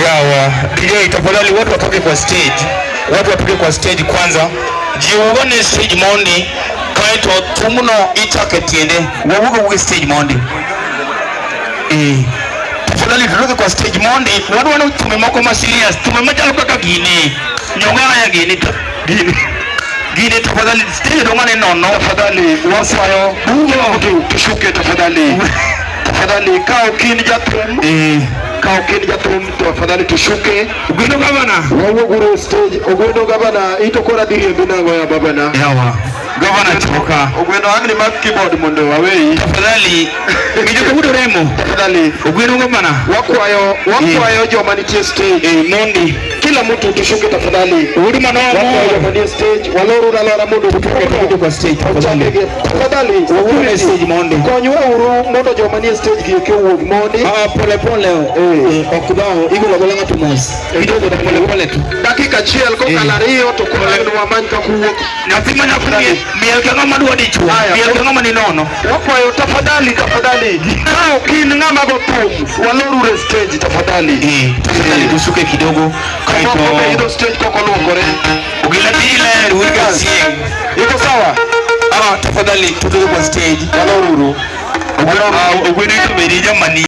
Yawa DJ, tafadhali watu watoke kwa stage. Watu watoke kwa stage kwanza. Jiungane stage mondi. Kaito tumuno itaketiende. Wabuga kwa stage mondi. Tafadhali tutoke kwa stage mondi. Watu wana tumemoko masilias. Tumemaja kwa gini. Nyongana ya gini. Gini tafadhali stage dongane nono. Tafadhali wasayo. Bungo tushuke tafadhali. Tafadhali kao kini jatum. Kao kini jatum tafadhali tushuke. Ugwino gavana. Wawo guru stage. Ugwino gavana itokora diri binango ya babana. Yawa. Gavana choka. Ugwino angni mark keyboard mundo awei. Tafadhali. Mijoka mudo remo. Tafadhali. Ugwino gavana. Wakwayo joma nitie stage. Mondi. Kila mtu tushuke tafadhali. Huduma no. Wakwayo kwenye stage. Waloru na lora mundo tutoke kwa stage tafadhali. Tafadhali. Ugwino stage mondi. Konywe uru mundo joma nitie stage gike uog mondi. Pole pole. Okudao. Igo lagolanga tumas. Kidogo pole pole tu. Dakika chiel ko kalario to kulendo wamanka kuwuok. Natima nyakunie. Miel kanga madwa dichu. Miel kanga maninono. Wakwayo tafadhali. Kao kini ngama go tum. Waloru stage tafadhali. Tafadhali tushuke kidogo. Kaito hido stage koko luokore. Ugila dile uliga sieng. Iko sawa? Tafadhali tutoke kwa stage. Waloru. Ugwino ito merija mani.